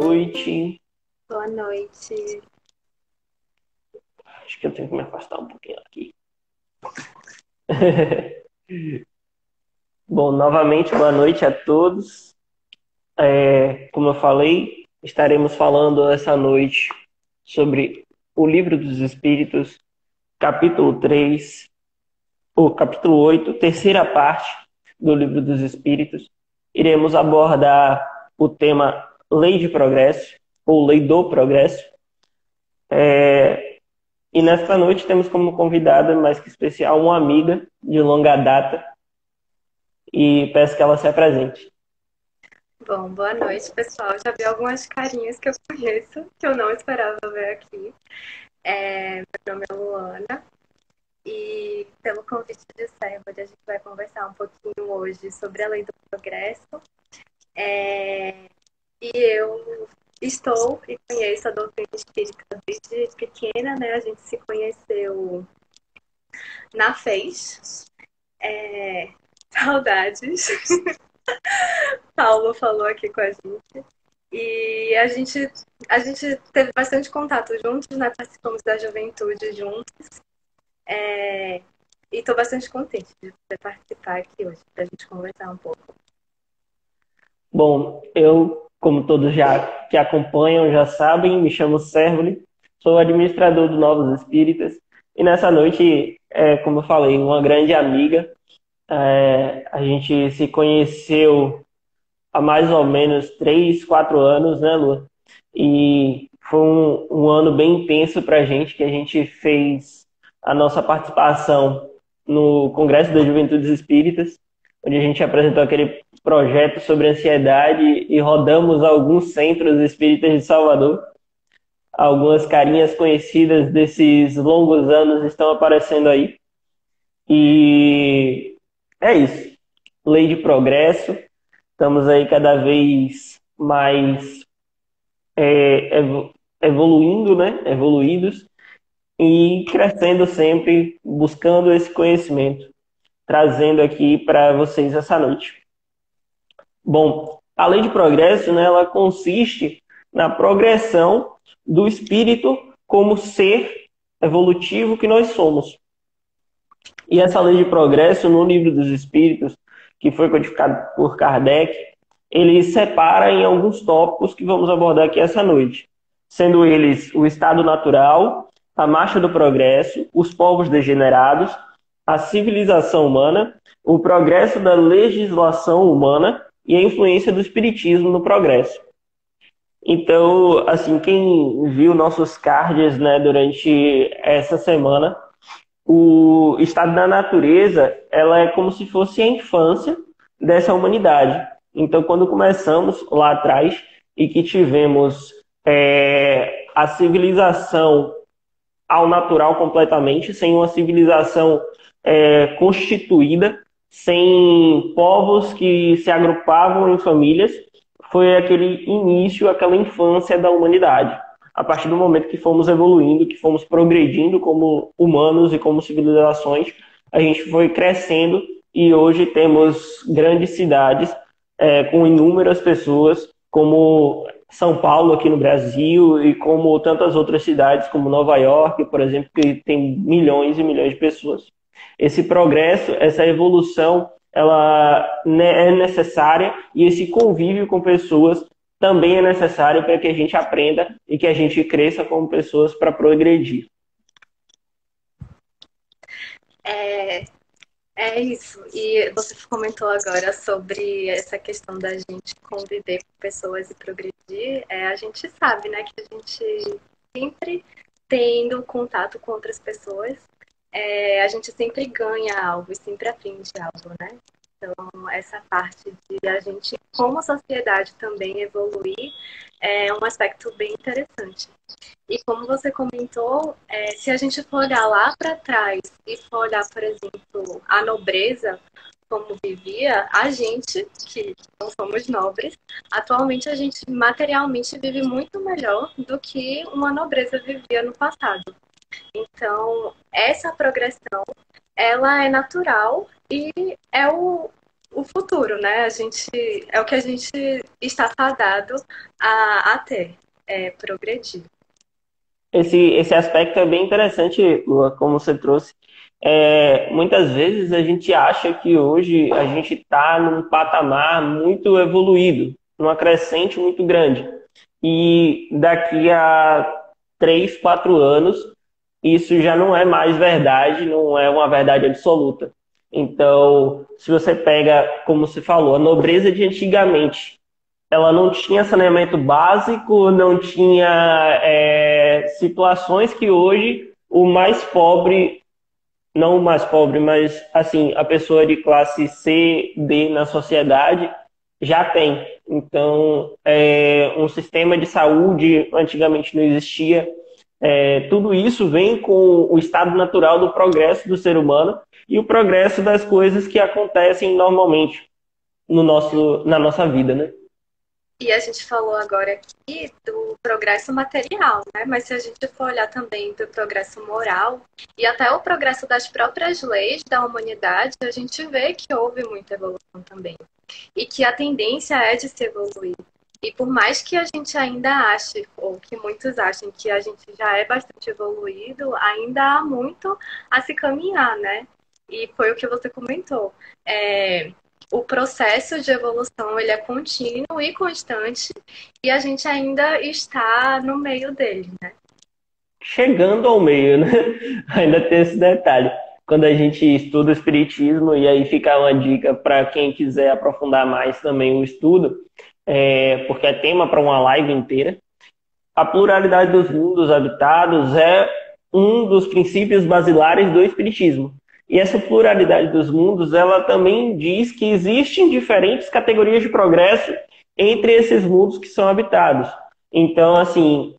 noite. Boa noite. Acho que eu tenho que me afastar um pouquinho aqui. Bom, novamente, boa noite a todos. Como eu falei, estaremos falando essa noite sobre o Livro dos Espíritos, capítulo 3, ou capítulo 8, terceira parte do Livro dos Espíritos. Iremos abordar o tema Lei de Progresso, ou Lei do Progresso. E nesta noite temos como convidada, mais que especial, uma amiga de longa data e peço que ela se apresente. Bom, boa noite, pessoal. Já vi algumas carinhas que eu conheço, que eu não esperava ver aqui. Meu nome é Luana e, pelo convite de Servode, a gente vai conversar um pouquinho hoje sobre a Lei do Progresso. E eu estou e conheço a doutrina espírita desde pequena, né? A gente se conheceu na FES. Saudades. Paulo falou aqui com a gente. E a gente teve bastante contato juntos, né? Participamos da juventude juntos. E estou bastante contente de poder participar aqui hoje, para a gente conversar um pouco. Bom, eu, como todos já que acompanham, já sabem, me chamo Sérvoli, sou administrador do Novos Espíritas e nessa noite, como eu falei, uma grande amiga. A gente se conheceu há mais ou menos 3, 4 anos, né, Lu? E foi um ano bem intenso para a gente, que a gente fez a nossa participação no Congresso das Juventudes Espíritas, onde a gente apresentou aquele projeto sobre ansiedade e rodamos alguns centros espíritas de Salvador. Algumas carinhas conhecidas desses longos anos estão aparecendo aí. E é isso. Lei de progresso. Estamos aí cada vez mais evoluindo, né? Evoluídos e crescendo sempre, buscando esse conhecimento, trazendo aqui para vocês essa noite. Bom, a lei de progresso, né, ela consiste na progressão do espírito como ser evolutivo que nós somos. E essa lei de progresso, no Livro dos Espíritos, que foi codificado por Kardec, ele separa em alguns tópicos que vamos abordar aqui essa noite, sendo eles o estado natural, a marcha do progresso, os povos degenerados, a civilização humana, o progresso da legislação humana e a influência do espiritismo no progresso. Então, assim, quem viu nossos cards, né, durante essa semana, o estado da natureza, ela é como se fosse a infância dessa humanidade. Então, quando começamos lá atrás e que tivemos a civilização ao natural completamente, sem uma civilização constituída, sem povos que se agrupavam em famílias, foi aquele início, aquela infância da humanidade. A partir do momento que fomos evoluindo, que fomos progredindo como humanos e como civilizações, a gente foi crescendo e hoje temos grandes cidades com inúmeras pessoas, como São Paulo aqui no Brasil e como tantas outras cidades, como Nova York, por exemplo, que tem milhões e milhões de pessoas. Esse progresso, essa evolução, ela é necessária e esse convívio com pessoas também é necessário para que a gente aprenda e que a gente cresça como pessoas para progredir. É isso. E você comentou agora sobre essa questão da gente conviver com pessoas e progredir. A gente sabe, né, que a gente sempre tendo contato com outras pessoas, a gente sempre ganha algo e sempre aprende algo, né? Então, essa parte de a gente, como sociedade, também evoluir é um aspecto bem interessante. E como você comentou, se a gente for olhar lá para trás e for olhar, por exemplo, a nobreza, como vivia, a gente, que não somos nobres, atualmente a gente materialmente vive muito melhor do que uma nobreza vivia no passado. Então, essa progressão, ela é natural e é o futuro, né? É o que a gente está fadado a ter, progredir. Esse aspecto é bem interessante, Lua, como você trouxe. Muitas vezes a gente acha que hoje a gente está num patamar muito evoluído, numa crescente muito grande. E daqui a 3, 4 anos, isso já não é mais verdade, não é uma verdade absoluta. Então, se você pega, como você falou, a nobreza de antigamente, ela não tinha saneamento básico, não tinha situações que hoje o mais pobre, não o mais pobre, mas assim, a pessoa de classe C, D na sociedade já tem. Então, um sistema de saúde antigamente não existia. Tudo isso vem com o estado natural do progresso do ser humano e o progresso das coisas que acontecem normalmente na nossa vida, né? E a gente falou agora aqui do progresso material, né? Mas se a gente for olhar também do progresso moral e até o progresso das próprias leis da humanidade, a gente vê que houve muita evolução também. E que a tendência é de se evoluir. E por mais que a gente ainda ache, ou que muitos achem que a gente já é bastante evoluído, ainda há muito a se caminhar, né? E foi o que você comentou. O processo de evolução ele é contínuo e constante e a gente ainda está no meio dele, né? Chegando ao meio, né? Ainda tem esse detalhe. Quando a gente estuda o espiritismo, e aí fica uma dica para quem quiser aprofundar mais também o estudo, porque é tema para uma live inteira. A pluralidade dos mundos habitados é um dos princípios basilares do espiritismo. E essa pluralidade dos mundos, ela também diz que existem diferentes categorias de progresso entre esses mundos que são habitados. Então, assim,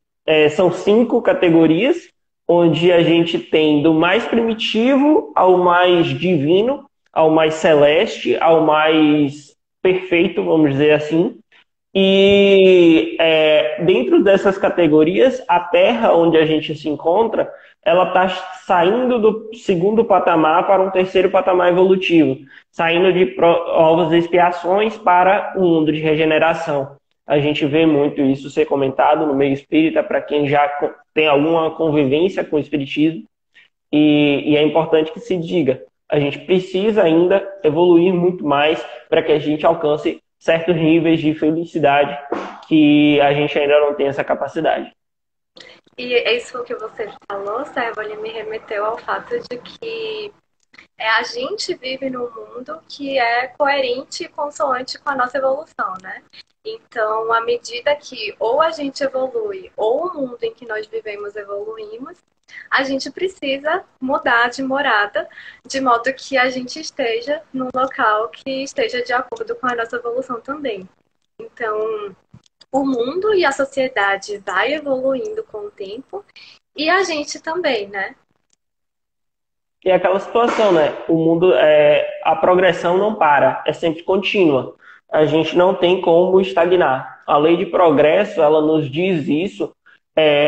são 5 categorias, onde a gente tem do mais primitivo ao mais divino, ao mais celeste, ao mais perfeito, vamos dizer assim. E dentro dessas categorias, a Terra, onde a gente se encontra, ela está saindo do segundo patamar para um terceiro patamar evolutivo, saindo de provas e expiações para um mundo de regeneração. A gente vê muito isso ser comentado no meio espírita, para quem já tem alguma convivência com o espiritismo, e é importante que se diga, a gente precisa ainda evoluir muito mais para que a gente alcance certos níveis de felicidade que a gente ainda não tem essa capacidade. E é isso que você falou, Sérgio, ele me remeteu ao fato de que a gente vive num mundo que é coerente e consoante com a nossa evolução, né? Então, à medida que ou a gente evolui, ou o mundo em que nós vivemos evoluímos, a gente precisa mudar de morada, de modo que a gente esteja num local que esteja de acordo com a nossa evolução também. Então, o mundo e a sociedade vai evoluindo com o tempo e a gente também, né? E é aquela situação, né? O mundo, a progressão não para, é sempre contínua. A gente não tem como estagnar. A lei de progresso, ela nos diz isso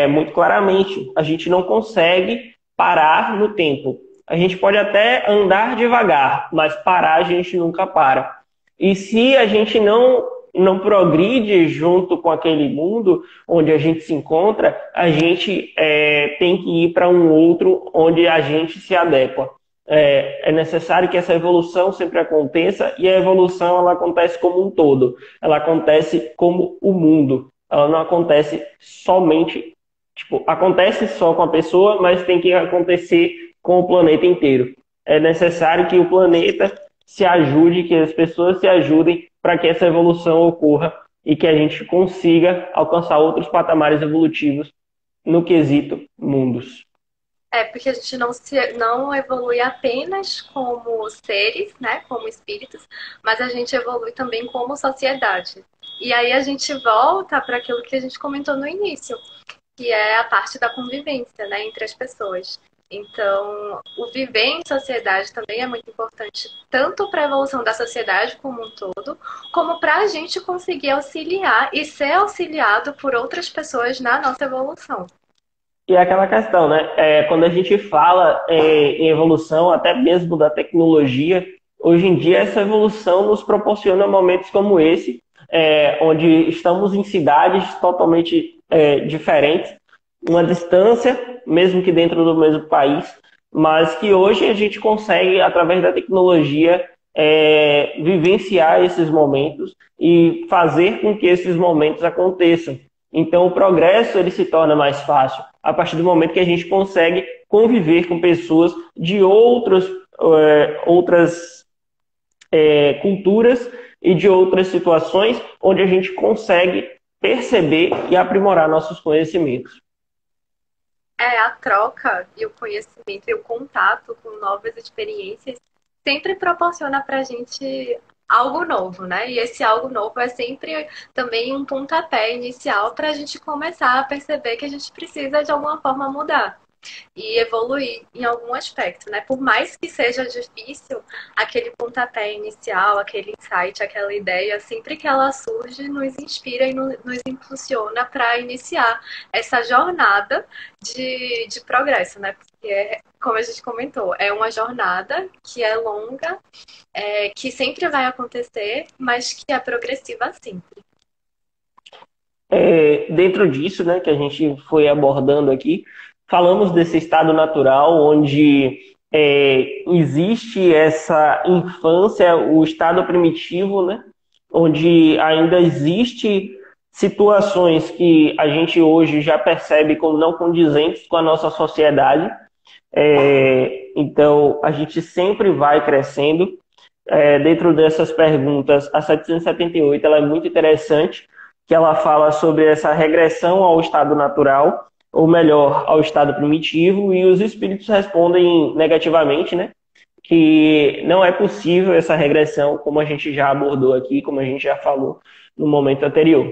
muito claramente. A gente não consegue parar no tempo. A gente pode até andar devagar, mas parar a gente nunca para. E se a gente não progride junto com aquele mundo onde a gente se encontra, a gente tem que ir para um outro onde a gente se adequa. É necessário que essa evolução sempre aconteça, e a evolução ela acontece como um todo. Ela acontece como o mundo. Ela não acontece somente, tipo, acontece só com a pessoa, mas tem que acontecer com o planeta inteiro. É necessário que o planeta se ajude, que as pessoas se ajudem para que essa evolução ocorra e que a gente consiga alcançar outros patamares evolutivos no quesito mundos. Porque a gente não evolui apenas como seres, né, como espíritos, mas a gente evolui também como sociedade. E aí a gente volta para aquilo que a gente comentou no início, que é a parte da convivência, né, entre as pessoas. Então, o viver em sociedade também é muito importante, tanto para a evolução da sociedade como um todo, como para a gente conseguir auxiliar e ser auxiliado por outras pessoas na nossa evolução. E é aquela questão, né? Quando a gente fala em evolução, até mesmo da tecnologia, Hoje em dia, essa evolução nos proporciona momentos como esse, onde estamos em cidades totalmente diferentes, uma distância, mesmo que dentro do mesmo país, mas que hoje a gente consegue, através da tecnologia, vivenciar esses momentos e fazer com que esses momentos aconteçam. Então, o progresso ele se torna mais fácil a partir do momento que a gente consegue conviver com pessoas de outras culturas e de outras situações onde a gente consegue perceber e aprimorar nossos conhecimentos. A troca e o conhecimento e o contato com novas experiências sempre proporciona para a gente algo novo, né? E esse algo novo é sempre também um pontapé inicial para a gente começar a perceber que a gente precisa de alguma forma mudar e evoluir em algum aspecto, né? Por mais que seja difícil, aquele pontapé inicial, aquele insight, aquela ideia, sempre que ela surge, nos inspira e nos impulsiona para iniciar essa jornada de progresso, né? Porque, como a gente comentou, é uma jornada que é longa, que sempre vai acontecer, mas que é progressiva sempre. Dentro disso, né, que a gente foi abordando aqui, falamos desse estado natural onde existe essa infância, o estado primitivo, né, onde ainda existe situações que a gente hoje já percebe como não condizentes com a nossa sociedade. Então, a gente sempre vai crescendo. Dentro dessas perguntas, a 778 ela é muito interessante, que ela fala sobre essa regressão ao estado natural, ou melhor, ao estado primitivo, e os espíritos respondem negativamente, né? Que não é possível essa regressão, como a gente já abordou aqui, como a gente já falou no momento anterior.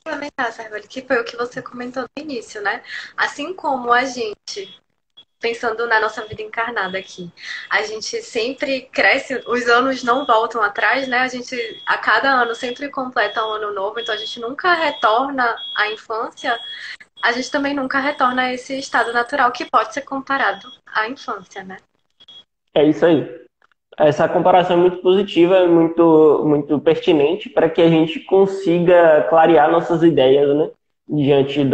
Complementar, Sarvelli, que foi o que você comentou no início, né? Assim como a gente, pensando na nossa vida encarnada aqui, a gente sempre cresce, os anos não voltam atrás, né? A gente, a cada ano, sempre completa um ano novo, então a gente nunca retorna à infância, a gente também nunca retorna a esse estado natural que pode ser comparado à infância, né? É isso aí. Essa comparação é muito positiva, muito, muito pertinente para que a gente consiga clarear nossas ideias, né? Diante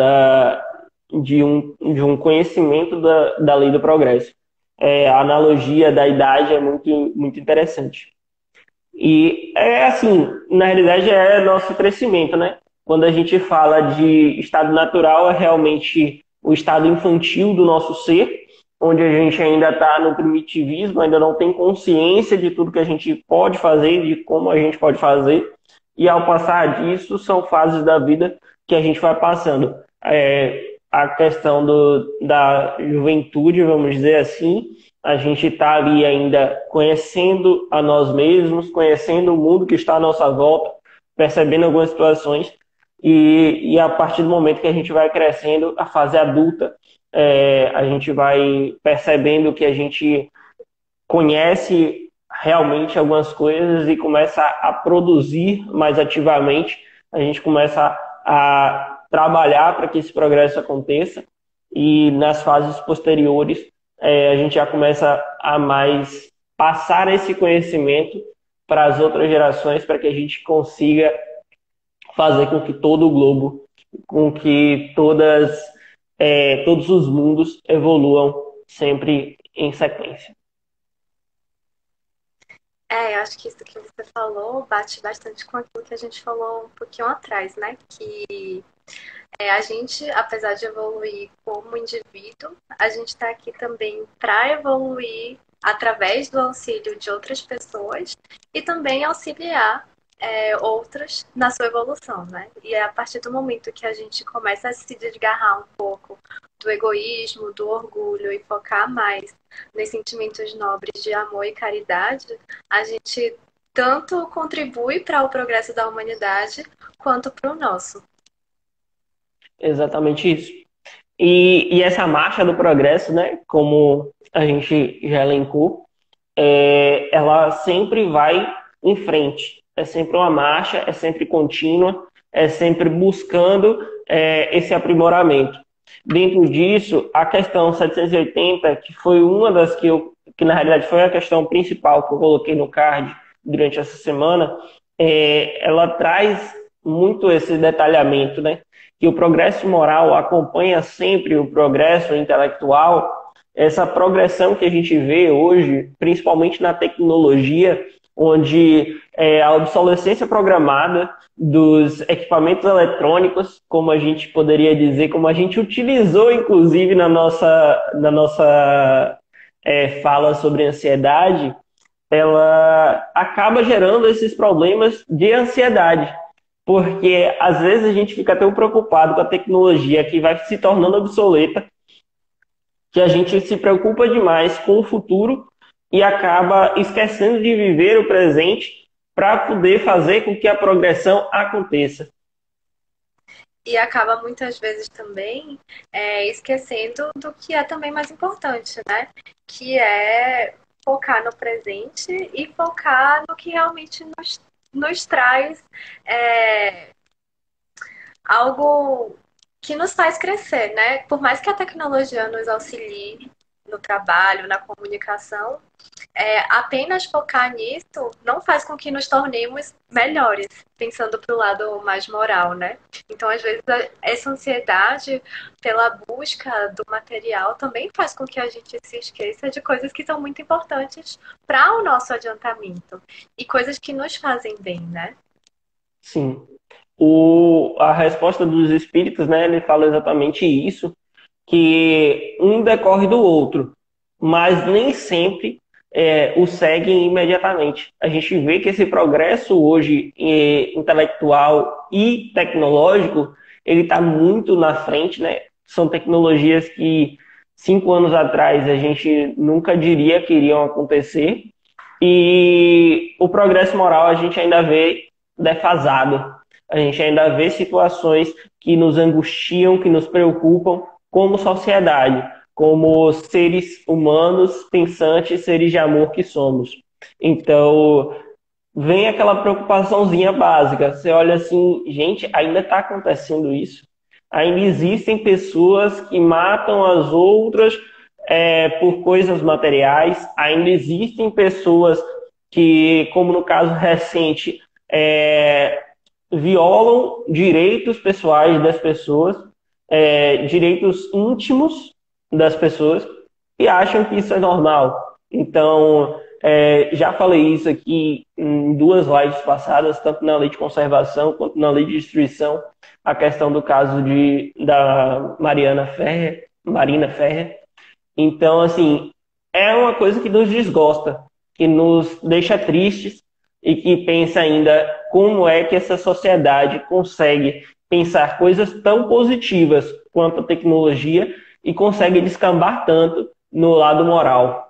de um conhecimento da lei do progresso. A analogia da idade é muito, muito interessante. E é assim, na realidade é nosso crescimento, né? Quando a gente fala de estado natural, é realmente o estado infantil do nosso ser, onde a gente ainda está no primitivismo, ainda não tem consciência de tudo que a gente pode fazer, de como a gente pode fazer. E ao passar disso, são fases da vida que a gente vai passando. A questão da juventude, vamos dizer assim, a gente está ali ainda conhecendo a nós mesmos, conhecendo o mundo que está à nossa volta, percebendo algumas situações, e a partir do momento que a gente vai crescendo, a fase adulta, a gente vai percebendo que a gente conhece realmente algumas coisas e começa a produzir mais ativamente, a gente começa a trabalhar para que esse progresso aconteça, e nas fases posteriores a gente já começa a mais passar esse conhecimento para as outras gerações, para que a gente consiga fazer com que todo o globo, com que todos os mundos evoluam sempre em sequência. Eu acho que isso que você falou bate bastante com aquilo que a gente falou um pouquinho atrás, né? Que a gente, apesar de evoluir como indivíduo, a gente está aqui também para evoluir através do auxílio de outras pessoas e também auxiliar outras na sua evolução, né? E é a partir do momento que a gente começa a se desgarrar um pouco do egoísmo, do orgulho e focar mais nos sentimentos nobres de amor e caridade, a gente tanto contribui para o progresso da humanidade quanto para o nosso. Exatamente isso. E essa marcha do progresso, né, como a gente já elencou, ela sempre vai em frente. É sempre uma marcha, é sempre contínua, é sempre buscando esse aprimoramento. Dentro disso, a questão 780, que foi uma das que eu que na realidade foi a questão principal que eu coloquei no card durante essa semana, ela traz muito esse detalhamento, né? Que o progresso moral acompanha sempre o progresso intelectual, essa progressão que a gente vê hoje, principalmente na tecnologia, onde a obsolescência programada dos equipamentos eletrônicos, como a gente poderia dizer, como a gente utilizou, inclusive, na nossa fala sobre ansiedade, ela acaba gerando esses problemas de ansiedade. Porque às vezes a gente fica tão preocupado com a tecnologia que vai se tornando obsoleta, que a gente se preocupa demais com o futuro e acaba esquecendo de viver o presente para poder fazer com que a progressão aconteça. E acaba muitas vezes também esquecendo do que é também mais importante, né? Que é focar no presente e focar no que realmente nos traz é, algo que nos faz crescer, né? Por mais que a tecnologia nos auxilie no trabalho, na comunicação, apenas focar nisso não faz com que nos tornemos melhores, pensando para o lado mais moral, né? Então, às vezes, essa ansiedade pela busca do material também faz com que a gente se esqueça de coisas que são muito importantes para o nosso adiantamento e coisas que nos fazem bem, né? Sim. A resposta dos espíritos, né, ele fala exatamente isso, que um decorre do outro, mas nem sempre o seguem imediatamente. A gente vê que esse progresso hoje intelectual e tecnológico, ele está muito na frente, né? São tecnologias que 5 anos atrás a gente nunca diria que iriam acontecer, e o progresso moral a gente ainda vê defasado. A gente ainda vê situações que nos angustiam, que nos preocupam como sociedade, como seres humanos, pensantes, seres de amor que somos. Então, vem aquela preocupaçãozinha básica. Você olha assim, gente, ainda está acontecendo isso. Ainda existem pessoas que matam as outras por coisas materiais. Ainda existem pessoas que, como no caso recente, violam direitos pessoais das pessoas, direitos íntimos das pessoas, e acham que isso é normal. Então, já falei isso aqui em duas lives passadas, tanto na lei de conservação quanto na lei de destruição, a questão do caso da Marina Ferrer. Então, assim, é uma coisa que nos desgosta, que nos deixa tristes e que pensa ainda como é que essa sociedade consegue pensar coisas tão positivas quanto a tecnologia e consegue descambar tanto no lado moral.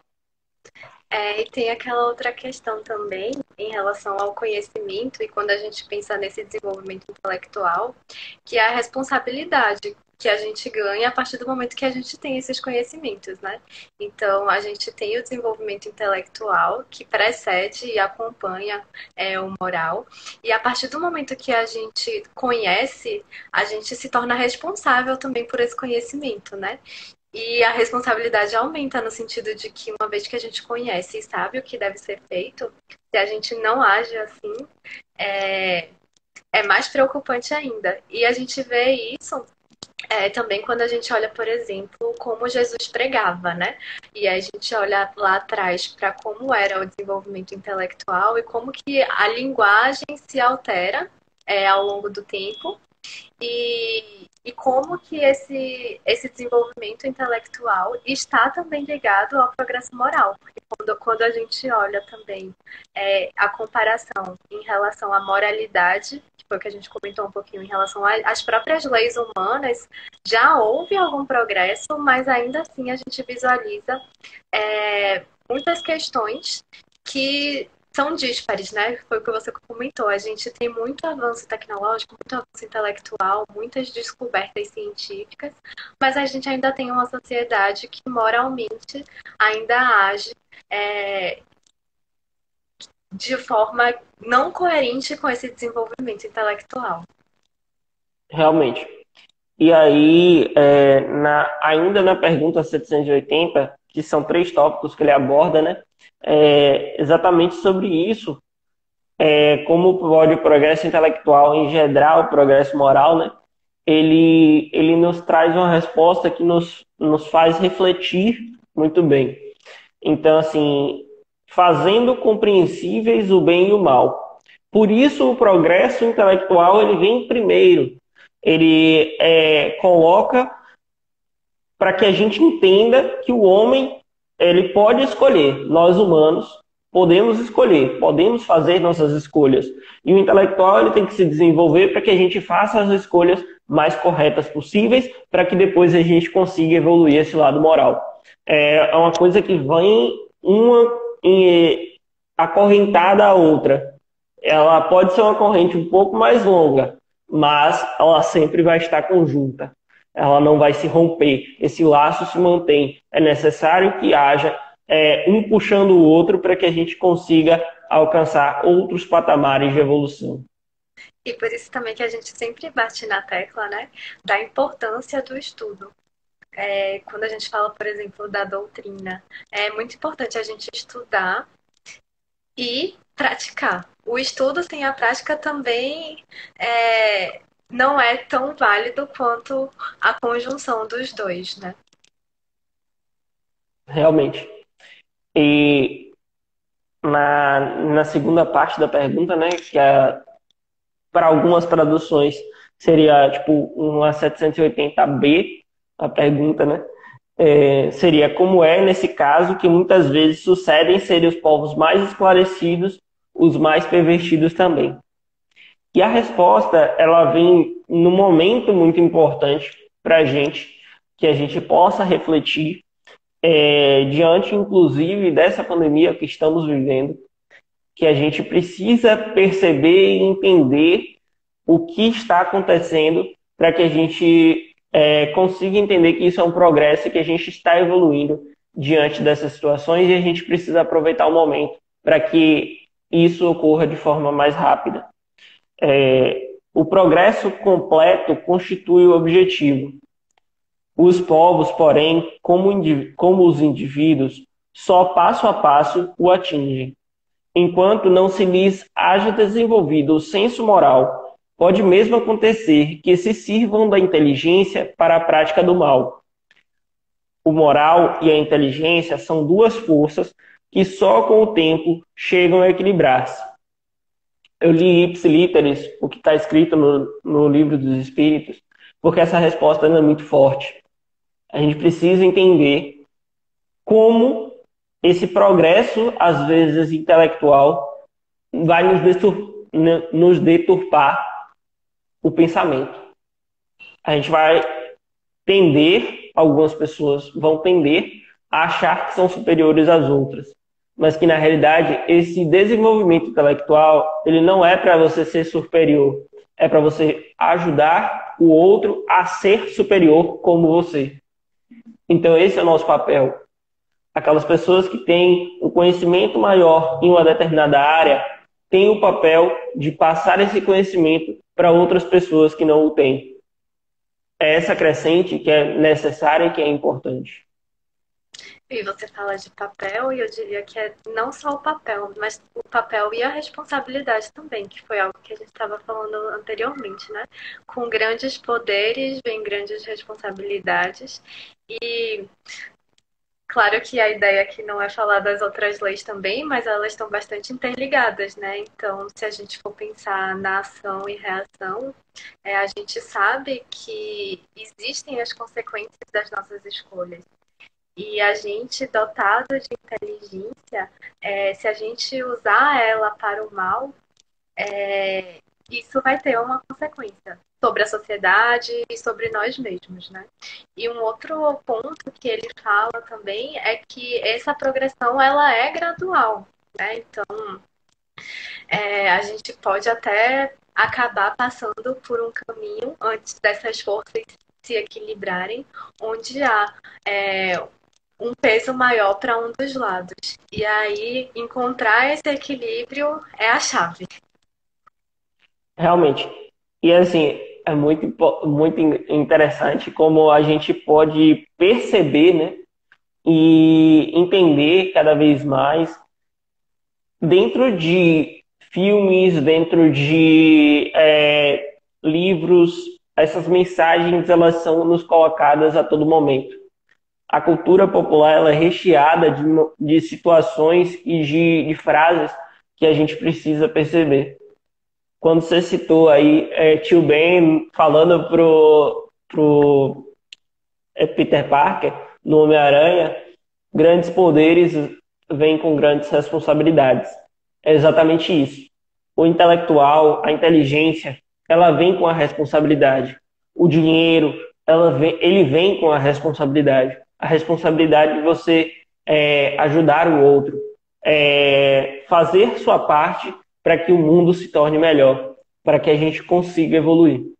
E tem aquela outra questão também em relação ao conhecimento e quando a gente pensa nesse desenvolvimento intelectual, que é a responsabilidade que a gente ganha a partir do momento que a gente tem esses conhecimentos, né? Então, a gente tem o desenvolvimento intelectual que precede e acompanha o moral, e a partir do momento que a gente conhece, a gente se torna responsável também por esse conhecimento, né? E a responsabilidade aumenta no sentido de que uma vez que a gente conhece e sabe o que deve ser feito, se a gente não age assim, é, é mais preocupante ainda. E a gente vê isso também quando a gente olha, por exemplo, como Jesus pregava, né? E aí a gente olha lá atrás para como era o desenvolvimento intelectual e como que a linguagem se altera ao longo do tempo e como que esse desenvolvimento intelectual está também ligado ao progresso moral. Porque quando a gente olha também a comparação em relação à moralidade, que foi o que a gente comentou um pouquinho em relação às próprias leis humanas, já houve algum progresso, mas ainda assim a gente visualiza muitas questões que são díspares, né? Foi o que você comentou. A gente tem muito avanço tecnológico, muito avanço intelectual, muitas descobertas científicas, mas a gente ainda tem uma sociedade que moralmente ainda age é, de forma não coerente com esse desenvolvimento intelectual. Realmente. E aí, ainda na pergunta 780, que são 3 tópicos que ele aborda, né? Exatamente sobre isso, como pode o progresso intelectual engendrar o progresso moral, né? Ele nos traz uma resposta que nos faz refletir muito bem. Então, assim, fazendo compreensíveis o bem e o mal. Por isso, o progresso intelectual ele vem primeiro. Ele coloca para que a gente entenda que o homem ele pode escolher. Nós humanos podemos escolher, podemos fazer nossas escolhas. E o intelectual ele tem que se desenvolver para que a gente faça as escolhas mais corretas possíveis, para que depois a gente consiga evoluir esse lado moral. É uma coisa que vem uma acorrentada à outra. Ela pode ser uma corrente um pouco mais longa, mas ela sempre vai estar conjunta. Ela não vai se romper. Esse laço se mantém. É necessário que haja um puxando o outro para que a gente consiga alcançar outros patamares de evolução. E por isso também que a gente sempre bate na tecla, né, da importância do estudo. Quando a gente fala, por exemplo, da doutrina, é muito importante a gente estudar e praticar. O estudo sem a prática também não é tão válido quanto a conjunção dos dois, né? Realmente. E na segunda parte da pergunta, né, que para algumas traduções seria tipo uma 780b, a pergunta, né? Seria como é nesse caso que muitas vezes sucedem serem os povos mais esclarecidos, os mais pervertidos também. E a resposta ela vem num momento muito importante para a gente, que a gente possa refletir diante, inclusive, dessa pandemia que estamos vivendo, que a gente precisa perceber e entender o que está acontecendo para que a gente consiga entender que isso é um progresso e que a gente está evoluindo diante dessas situações e a gente precisa aproveitar o momento para que isso ocorra de forma mais rápida. O progresso completo constitui o objetivo. Os povos, porém, como os indivíduos, só passo a passo o atingem. Enquanto não se lhes haja desenvolvido o senso moral, pode mesmo acontecer que se sirvam da inteligência para a prática do mal. O moral e a inteligência são duas forças que só com o tempo chegam a equilibrar-se. Eu li ipsiliteris, o que está escrito no livro dos Espíritos, porque essa resposta não é muito forte. A gente precisa entender como esse progresso, às vezes intelectual, vai nos deturpar o pensamento. A gente vai tender, algumas pessoas vão tender a achar que são superiores às outras, mas que na realidade esse desenvolvimento intelectual ele não é para você ser superior, é para você ajudar o outro a ser superior como você. Então esse é o nosso papel. Aquelas pessoas que têm um conhecimento maior em uma determinada área têm o papel de passar esse conhecimento para outras pessoas que não o têm. É essa crescente que é necessária e que é importante. E você fala de papel, e eu diria que é não só o papel, mas o papel e a responsabilidade também, que foi algo que a gente estava falando anteriormente, né? Com grandes poderes vem grandes responsabilidades. E claro que a ideia aqui não é falar das outras leis também, mas elas estão bastante interligadas, né? Então, se a gente for pensar na ação e reação, a gente sabe que existem as consequências das nossas escolhas. E a gente, dotado de inteligência, se a gente usar ela para o mal, isso vai ter uma consequência sobre a sociedade e sobre nós mesmos, né? E um outro ponto que ele fala também é que essa progressão ela é gradual, né? Então, a gente pode até acabar passando por um caminho antes dessas forças se equilibrarem, onde há um peso maior para um dos lados. E aí, encontrar esse equilíbrio é a chave. Realmente. E assim, é muito interessante como a gente pode perceber, né, e entender cada vez mais dentro de filmes, dentro de livros, essas mensagens elas são nos colocadas a todo momento. A cultura popular ela é recheada de situações e de frases que a gente precisa perceber. Quando você citou aí Tio Ben falando pro Peter Parker no Homem-Aranha, grandes poderes vêm com grandes responsabilidades. É exatamente isso. O intelectual, a inteligência, ela vem com a responsabilidade. O dinheiro, ele vem com a responsabilidade. A responsabilidade de você ajudar o outro, fazer sua parte para que o mundo se torne melhor, para que a gente consiga evoluir.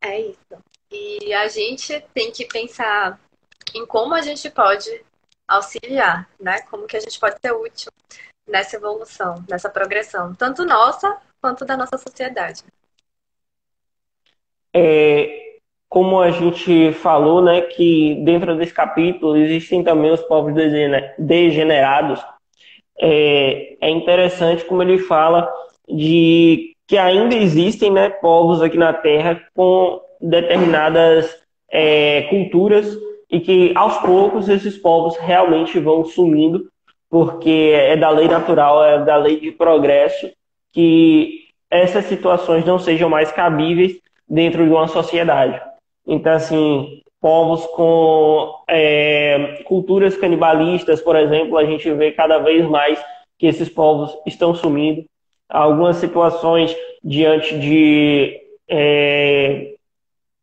É isso. E a gente tem que pensar em como a gente pode auxiliar, né? Como que a gente pode ser útil nessa evolução, nessa progressão, tanto nossa quanto da nossa sociedade. É, como a gente falou, né, que dentro desse capítulo existem também os povos degenerados. É interessante como ele fala de que ainda existem, né, povos aqui na Terra com determinadas culturas e que aos poucos esses povos realmente vão sumindo, porque é da lei natural, é da lei de progresso que essas situações não sejam mais cabíveis dentro de uma sociedade. Então, assim, povos com culturas canibalistas, por exemplo, a gente vê cada vez mais que esses povos estão sumindo. Algumas situações diante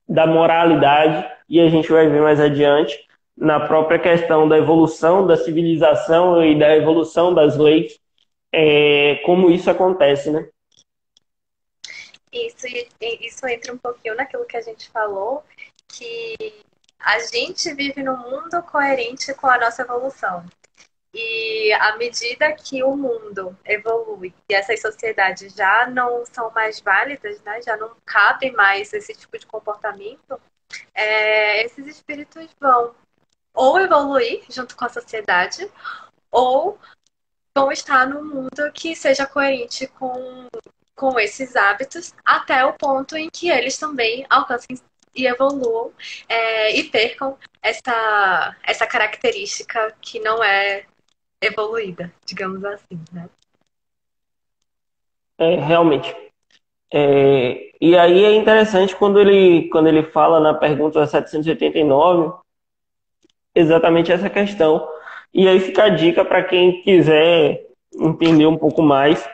da moralidade, e a gente vai ver mais adiante, na própria questão da evolução da civilização e da evolução das leis, como isso acontece, né? Isso entra um pouquinho naquilo que a gente falou, que a gente vive num mundo coerente com a nossa evolução. E à medida que o mundo evolui e essas sociedades já não são mais válidas, né, já não cabe mais esse tipo de comportamento, esses espíritos vão ou evoluir junto com a sociedade ou vão estar num mundo que seja coerente com esses hábitos até o ponto em que eles também alcancem e evoluam e percam essa característica que não é evoluída, digamos assim, né? Realmente. E aí é interessante quando ele fala na pergunta 789 exatamente essa questão. E aí fica a dica para quem quiser entender um pouco mais.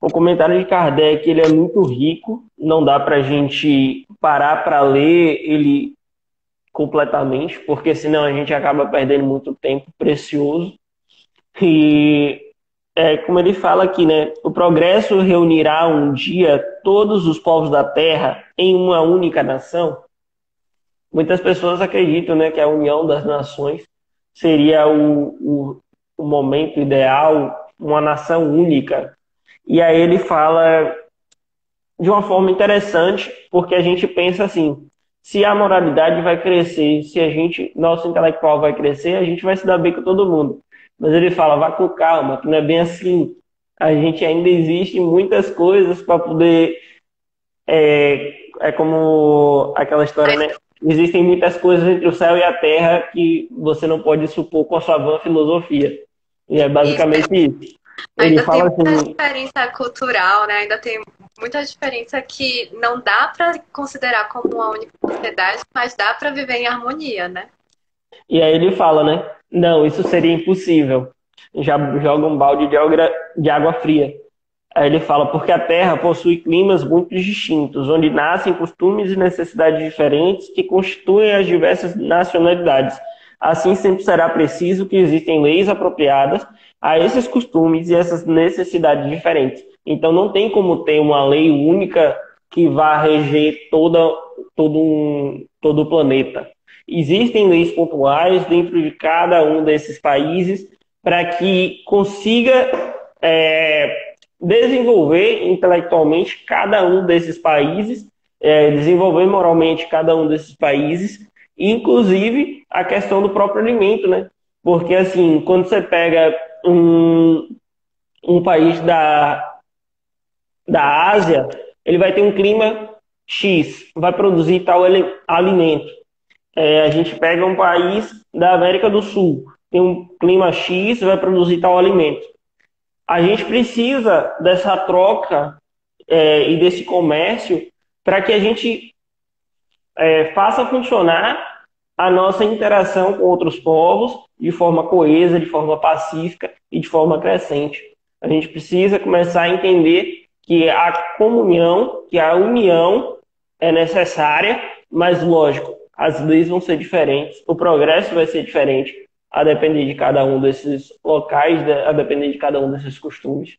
O comentário de Kardec ele é muito rico, não dá para a gente parar para ler ele completamente, porque senão a gente acaba perdendo muito tempo precioso. E como ele fala aqui, né? O progresso reunirá um dia todos os povos da Terra em uma única nação. Muitas pessoas acreditam, né, que a união das nações seria o momento ideal, uma nação única. E aí ele fala de uma forma interessante, porque a gente pensa assim, se a moralidade vai crescer, se a gente, nosso intelectual vai crescer, a gente vai se dar bem com todo mundo. Mas ele fala, vá com calma, que não é bem assim. A gente ainda existe muitas coisas para poder. É como aquela história, né? Existem muitas coisas entre o céu e a terra que você não pode supor com a sua vã filosofia. E é Isso. basicamente isso. Ele Ainda tem fala muita assim, diferença cultural, né? Ainda tem muita diferença que não dá para considerar como uma única sociedade, mas dá para viver em harmonia, né? e aí ele fala, né? Não, isso seria impossível. Já joga um balde de água fria. Aí ele fala, porque a Terra possui climas muito distintos, onde nascem costumes e necessidades diferentes que constituem as diversas nacionalidades. Assim, sempre será preciso que existem leis apropriadas a esses costumes e essas necessidades diferentes. Então, não tem como ter uma lei única que vá reger todo o planeta. Existem leis pontuais dentro de cada um desses países para que consiga desenvolver intelectualmente cada um desses países, desenvolver moralmente cada um desses países, inclusive a questão do próprio alimento, né? Porque, assim, quando você pega um país da Ásia, ele vai ter um clima X, vai produzir tal alimento. A gente pega um país da América do Sul, tem um clima X, vai produzir tal alimento. A gente precisa dessa troca e desse comércio para que a gente faça funcionar a nossa interação com outros povos de forma coesa, de forma pacífica e de forma crescente. A gente precisa começar a entender que a comunhão, que a união é necessária, mas lógico, as leis vão ser diferentes, o progresso vai ser diferente, a depender de cada um desses locais, a depender de cada um desses costumes.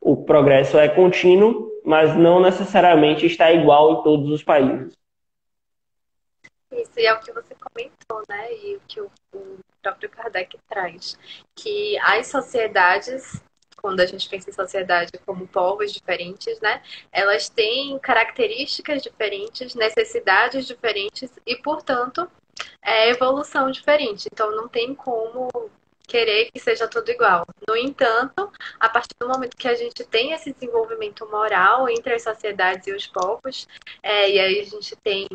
O progresso é contínuo, mas não necessariamente está igual em todos os países. Isso, e é o que você comentou, né? E o que o próprio Kardec traz, que as sociedades, quando a gente pensa em sociedade como povos diferentes, né? Elas têm características diferentes, necessidades diferentes e, portanto, evolução diferente. Então, não tem como querer que seja tudo igual. No entanto, a partir do momento que a gente tem esse desenvolvimento moral entre as sociedades e os povos, e aí a gente tem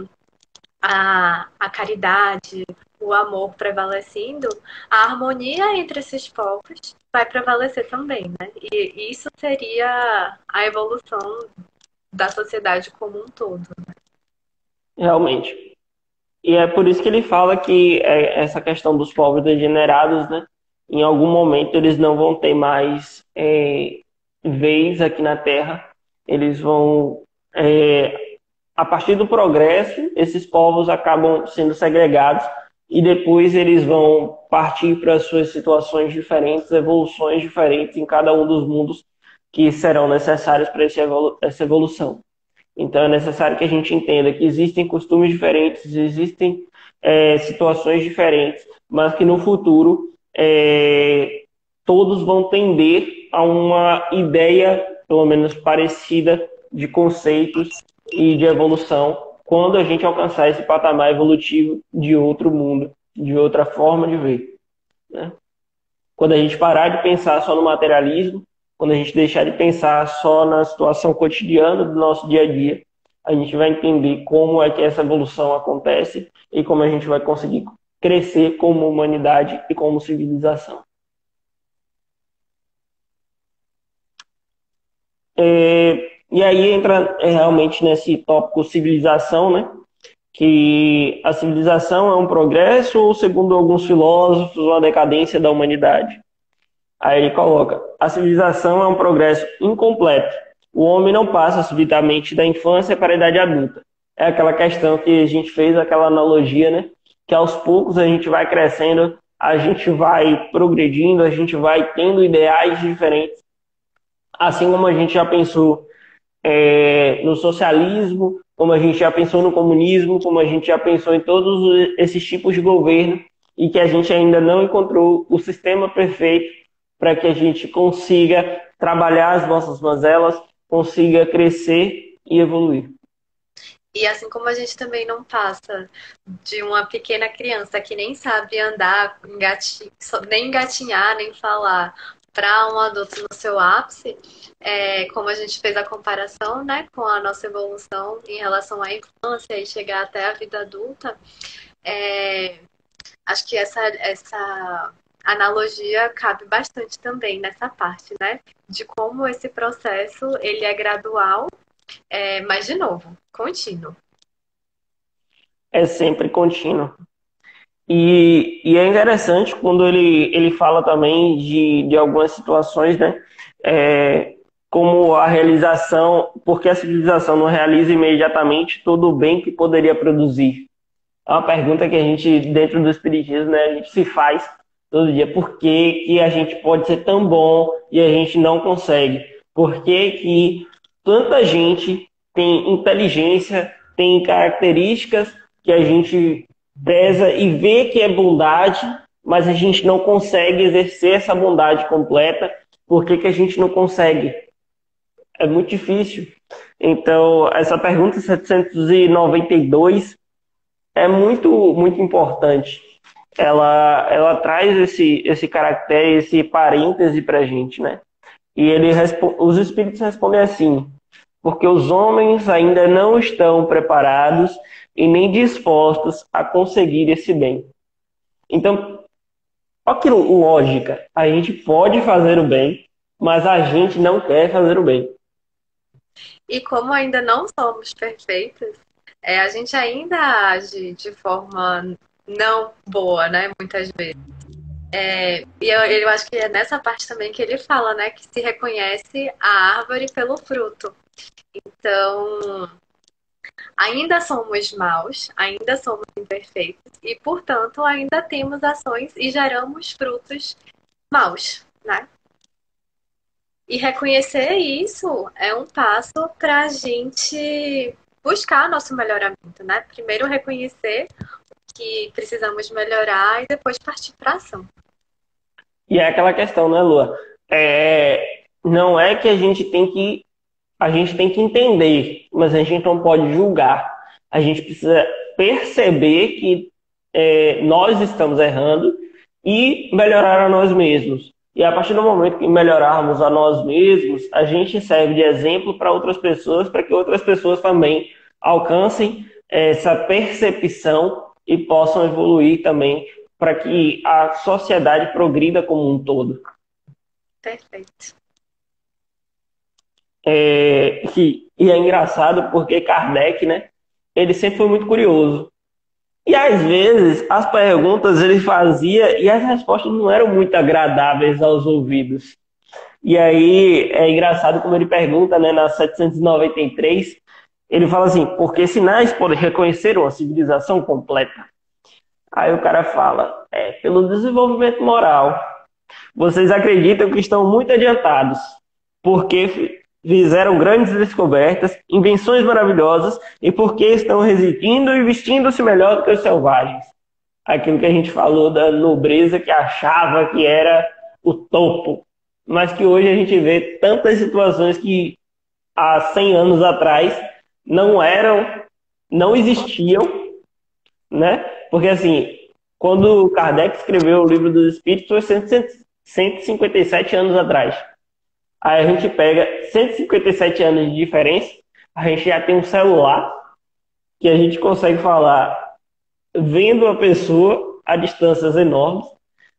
a caridade, o amor prevalecendo, a harmonia entre esses povos vai prevalecer também, né? E isso seria a evolução da sociedade como um todo. Né? Realmente. E é por isso que ele fala que essa questão dos povos degenerados, né? Em algum momento eles não vão ter mais vez aqui na Terra. Eles vão a partir do progresso, esses povos acabam sendo segregados e depois eles vão partir para suas situações diferentes, evoluções diferentes em cada um dos mundos que serão necessários para essa evolução. Então é necessário que a gente entenda que existem costumes diferentes, existem situações diferentes, mas que no futuro todos vão tender a uma ideia, pelo menos parecida, de conceitos e de evolução quando a gente alcançar esse patamar evolutivo de outro mundo, de outra forma de ver. Né? Quando a gente parar de pensar só no materialismo, quando a gente deixar de pensar só na situação cotidiana do nosso dia a dia, a gente vai entender como é que essa evolução acontece e como a gente vai conseguir crescer como humanidade e como civilização. E aí entra realmente nesse tópico civilização, né? Que a civilização é um progresso ou, segundo alguns filósofos, uma decadência da humanidade. Aí ele coloca, a civilização é um progresso incompleto. O homem não passa subitamente da infância para a idade adulta. É aquela questão que a gente fez, aquela analogia, né? Que aos poucos a gente vai crescendo, a gente vai progredindo, a gente vai tendo ideais diferentes. Assim como a gente já pensou no socialismo, como a gente já pensou no comunismo, como a gente já pensou em todos esses tipos de governo e que a gente ainda não encontrou o sistema perfeito para que a gente consiga trabalhar as nossas mazelas, consiga crescer e evoluir. E assim como a gente também não passa de uma pequena criança que nem sabe andar, nem engatinhar, nem falar, para um adulto no seu ápice, como a gente fez a comparação, né, com a nossa evolução em relação à infância e chegar até a vida adulta, acho que essa analogia cabe bastante também nessa parte, né, de como esse processo ele é gradual, mas de novo, contínuo. É sempre contínuo. E é interessante quando ele fala também de algumas situações, né? Como a realização, porque a civilização não realiza imediatamente todo o bem que poderia produzir. É uma pergunta que a gente, dentro do Espiritismo, né, a gente se faz todo dia. Por que que a gente pode ser tão bom e a gente não consegue? Por que que tanta gente tem inteligência, tem características que a gente preza e vê que é bondade, mas a gente não consegue exercer essa bondade completa? Por que que a gente não consegue É muito difícil. Então, essa pergunta 792 é muito importante. Ela traz esse caractere, esse parêntese para a gente, né? E os espíritos respondem assim: porque os homens ainda não estão preparados e nem dispostos a conseguir esse bem. Então, olha que lógica. A gente pode fazer o bem, mas a gente não quer fazer o bem. E como ainda não somos perfeitos, a gente ainda age de forma não boa, né? Muitas vezes. E eu acho que é nessa parte também que ele fala, né? Que se reconhece a árvore pelo fruto. Então, ainda somos maus, ainda somos imperfeitos e, portanto, ainda temos ações e geramos frutos maus, né? E reconhecer isso é um passo para a gente buscar nosso melhoramento, né? Primeiro reconhecer que precisamos melhorar e depois partir para a ação. E é aquela questão, né, Lua? Não é que a gente tem que entender, mas a gente não pode julgar. A gente precisa perceber que nós estamos errando e melhorar a nós mesmos. E a partir do momento que melhorarmos a nós mesmos, a gente serve de exemplo para outras pessoas, para que outras pessoas também alcancem essa percepção e possam evoluir também, para que a sociedade progrida como um todo. Perfeito. E é engraçado porque Kardec, né, ele sempre foi muito curioso. E às vezes as perguntas ele fazia e as respostas não eram muito agradáveis aos ouvidos. E aí é engraçado como ele pergunta, né, na 793, ele fala assim: por que sinais podem reconhecer uma civilização completa? Aí o cara fala: pelo desenvolvimento moral. Vocês acreditam que estão muito adiantados, porque fizeram grandes descobertas, invenções maravilhosas e porque estão resistindo e vestindo-se melhor do que os selvagens. Aquilo que a gente falou da nobreza que achava que era o topo, mas que hoje a gente vê tantas situações que há 100 anos atrás não eram, não existiam, né? Porque assim, quando Kardec escreveu o Livro dos Espíritos foi 157 anos atrás. Aí a gente pega 157 anos de diferença, a gente já tem um celular que a gente consegue falar vendo a pessoa a distâncias enormes.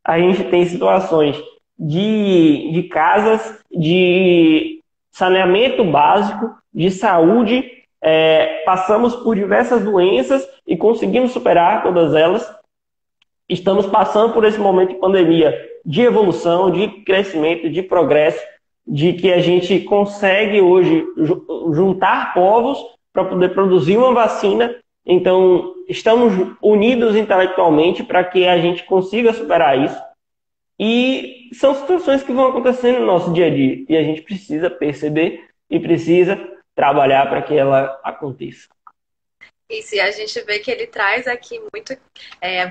A gente tem situações de casas, de saneamento básico, de saúde, passamos por diversas doenças e conseguimos superar todas elas. Estamos passando por esse momento de pandemia, de evolução, de crescimento, de progresso, de que a gente consegue hoje juntar povos para poder produzir uma vacina. Então, estamos unidos intelectualmente para que a gente consiga superar isso. E são situações que vão acontecendo no nosso dia a dia. E a gente precisa perceber e precisa trabalhar para que ela aconteça. Isso, e a gente vê que ele traz aqui muito.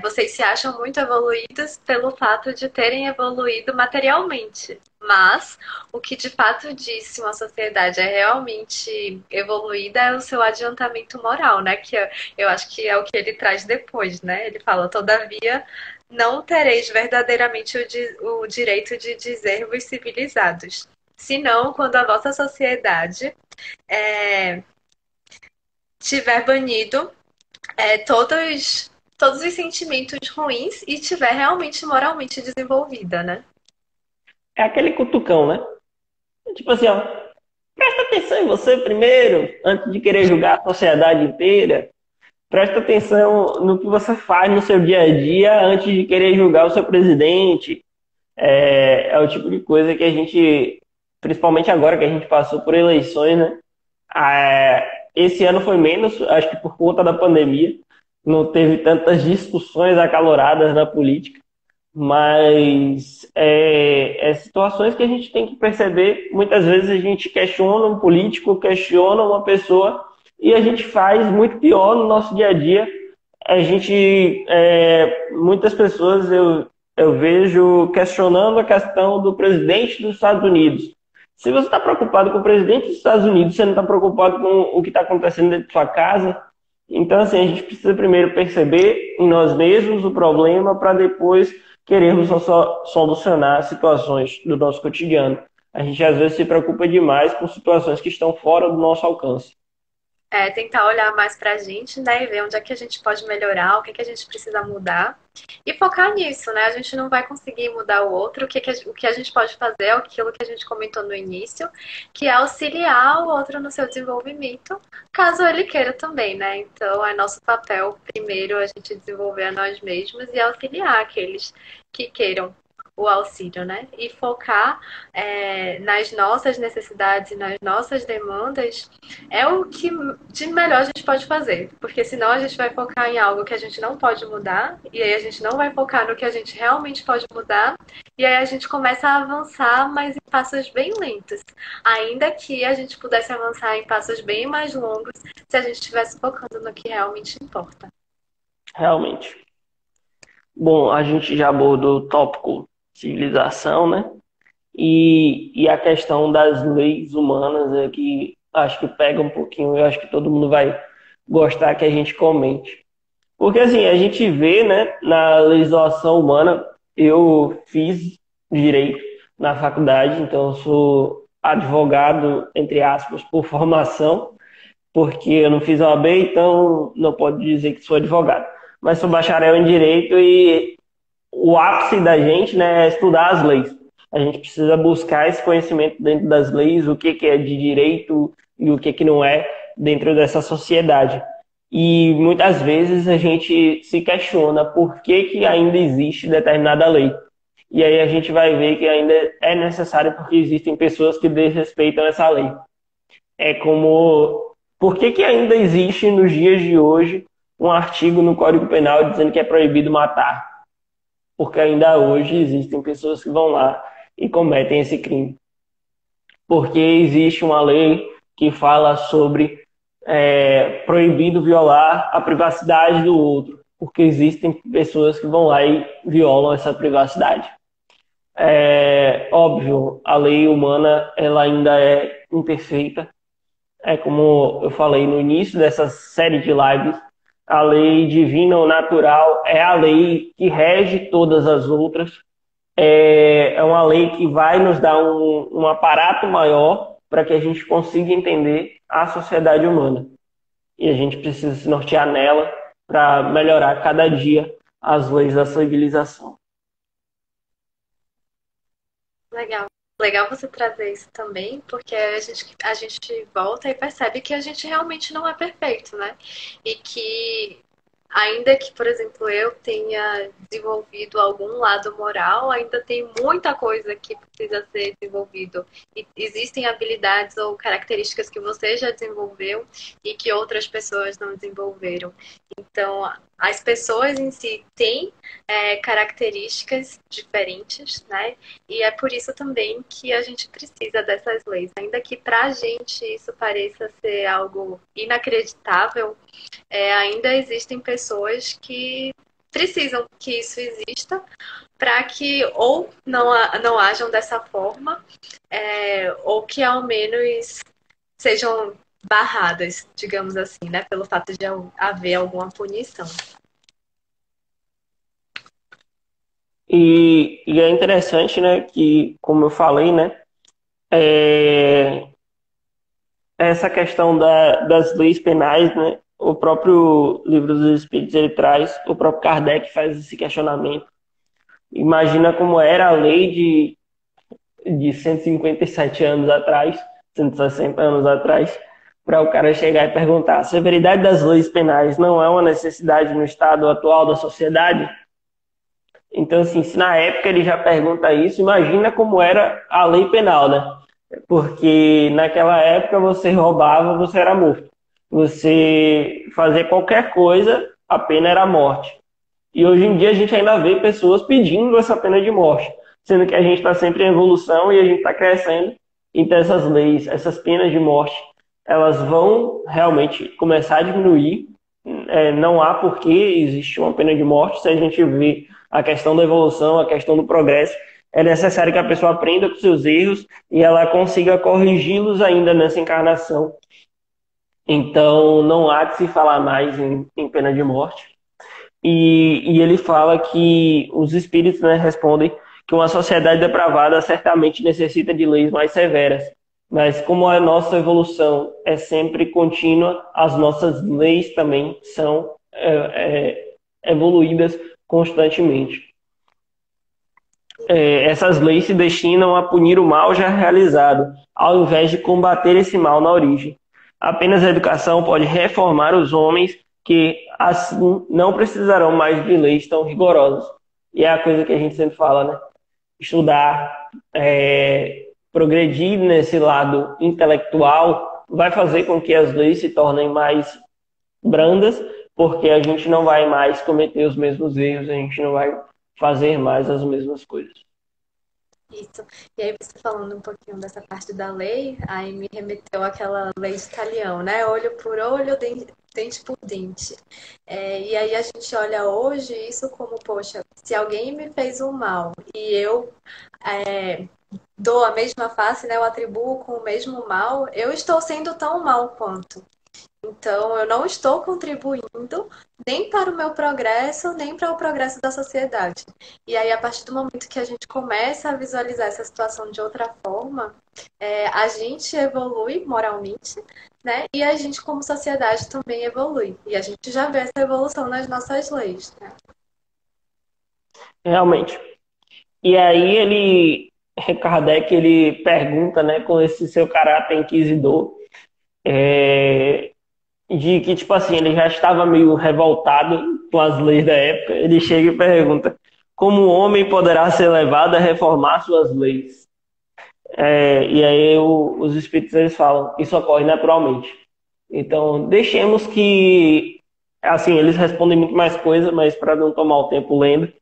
Vocês se acham muito evoluídos pelo fato de terem evoluído materialmente. Mas o que de fato diz se uma sociedade é realmente evoluída é o seu adiantamento moral, né? Que eu acho que é o que ele traz depois, né? Ele fala, todavia, não tereis verdadeiramente o direito de dizer-vos civilizados, senão quando a vossa sociedade tiver banido todos os sentimentos ruins e tiver realmente moralmente desenvolvida, né? É aquele cutucão, né? Tipo assim, ó, presta atenção em você primeiro, antes de querer julgar a sociedade inteira. Presta atenção no que você faz no seu dia a dia antes de querer julgar o seu presidente. É o tipo de coisa que a gente, principalmente agora que a gente passou por eleições, né? Esse ano foi menos, acho que por conta da pandemia. Não teve tantas discussões acaloradas na política. Mas situações que a gente tem que perceber. Muitas vezes a gente questiona um político, questiona uma pessoa e a gente faz muito pior no nosso dia a dia. Muitas pessoas eu vejo questionando a questão do presidente dos Estados Unidos, Se você está preocupado com o presidente dos Estados Unidos, você não está preocupado com o que está acontecendo dentro da sua casa. Então, assim, a gente precisa primeiro perceber em nós mesmos o problema para depois querermos solucionar situações do nosso cotidiano. A gente às vezes se preocupa demais com situações que estão fora do nosso alcance. Tentar olhar mais pra gente, né, e ver onde é que a gente pode melhorar, o que é que a gente precisa mudar e focar nisso, né? A gente não vai conseguir mudar o outro, o que a gente pode fazer é aquilo que a gente comentou no início, que é auxiliar o outro no seu desenvolvimento, caso ele queira também, né? Então é nosso papel primeiro a gente desenvolver a nós mesmos e auxiliar aqueles que queiram o auxílio, né? E focar nas nossas necessidades e nas nossas demandas é o que de melhor a gente pode fazer. Porque senão a gente vai focar em algo que a gente não pode mudar, e aí a gente não vai focar no que a gente realmente pode mudar, e aí a gente começa a avançar, mas em passos bem lentos. Ainda que a gente pudesse avançar em passos bem mais longos se a gente estivesse focando no que realmente importa. Realmente. Bom, a gente já abordou o tópico civilização, né? E a questão das leis humanas é que acho que pega um pouquinho, eu acho que todo mundo vai gostar que a gente comente. Porque assim, a gente vê, né, na legislação humana, eu fiz direito na faculdade, então eu sou advogado, entre aspas, por formação, porque eu não fiz OAB, então não pode dizer que sou advogado. Mas sou bacharel em direito e o ápice da gente, né, é estudar as leis. A gente precisa buscar esse conhecimento dentro das leis, o que é de direito e o que não é dentro dessa sociedade. E muitas vezes a gente se questiona por que ainda existe determinada lei. E aí a gente vai ver que ainda é necessário porque existem pessoas que desrespeitam essa lei. É como, por que ainda existe nos dias de hoje um artigo no Código Penal dizendo que é proibido matar? Porque ainda hoje existem pessoas que vão lá e cometem esse crime. Porque existe uma lei que fala sobre proibido violar a privacidade do outro, porque existem pessoas que vão lá e violam essa privacidade. É óbvio, a lei humana ela ainda é imperfeita. É como eu falei no início dessa série de lives, a lei divina ou natural é a lei que rege todas as outras. É uma lei que vai nos dar um aparato maior para que a gente consiga entender a sociedade humana. E a gente precisa se nortear nela para melhorar cada dia as leis da civilização. Legal. Legal você trazer isso também, porque a gente volta e percebe que a gente realmente não é perfeito, né? E que ainda que, por exemplo, eu tenha desenvolvido algum lado moral, ainda tem muita coisa que precisa ser desenvolvido. E existem habilidades ou características que você já desenvolveu e que outras pessoas não desenvolveram. Então, as pessoas em si têm características diferentes, né? E é por isso também que a gente precisa dessas leis. Ainda que para a gente isso pareça ser algo inacreditável, ainda existem pessoas que precisam que isso exista para que ou não hajam dessa forma, ou que ao menos sejam barradas, digamos assim, né, pelo fato de haver alguma punição. E é interessante, né, que, como eu falei, né, é, essa questão das leis penais, né, o próprio Livro dos Espíritos ele traz, o próprio Kardec faz esse questionamento. Imagina como era a lei de 157 anos atrás, 160 anos atrás, para o cara chegar e perguntar: a severidade das leis penais não é uma necessidade no estado atual da sociedade? Então, assim, se na época ele já pergunta isso, imagina como era a lei penal, né? Porque naquela época você roubava, você era morto. Você fazia qualquer coisa, a pena era a morte. E hoje em dia a gente ainda vê pessoas pedindo essa pena de morte, sendo que a gente está sempre em evolução e a gente está crescendo. Então essas leis, essas penas de morte, elas vão realmente começar a diminuir. Não há por que existir uma pena de morte se a gente vê a questão da evolução, a questão do progresso é necessário que a pessoa aprenda com seus erros e ela consiga corrigi-los ainda nessa encarnação. Então, não há de se falar mais em pena de morte. E ele fala que os espíritos, né, respondem que uma sociedade depravada certamente necessita de leis mais severas. Mas como a nossa evolução é sempre contínua, as nossas leis também são evoluídas constantemente. Essas leis se destinam a punir o mal já realizado, ao invés de combater esse mal na origem. Apenas a educação pode reformar os homens que, assim, não precisarão mais de leis tão rigorosas. E é a coisa que a gente sempre fala, né? Estudar, progredir nesse lado intelectual, vai fazer com que as leis se tornem mais brandas, porque a gente não vai mais cometer os mesmos erros, a gente não vai fazer mais as mesmas coisas. Isso. E aí você falando um pouquinho dessa parte da lei, aí me remeteu àquela lei de Talião, né? Olho por olho, dente por dente. E aí a gente olha hoje isso como, poxa, se alguém me fez um mal e eu dou a mesma face, né? Eu atribuo com o mesmo mal, eu estou sendo tão mal quanto. Então, eu não estou contribuindo nem para o meu progresso, nem para o progresso da sociedade. E aí, a partir do momento que a gente começa a visualizar essa situação de outra forma, a gente evolui moralmente, né? E a gente, como sociedade, também evolui. E a gente já vê essa evolução nas nossas leis, né? Realmente. E aí Kardec, ele pergunta, né, com esse seu caráter inquisidor, de que, tipo assim, ele já estava meio revoltado com as leis da época. Ele chega e pergunta: como o homem poderá ser levado a reformar suas leis? E aí os espíritos, eles falam: isso ocorre naturalmente. Então, deixemos que, assim, eles respondem muito mais coisa, mas para não tomar o tempo lendo,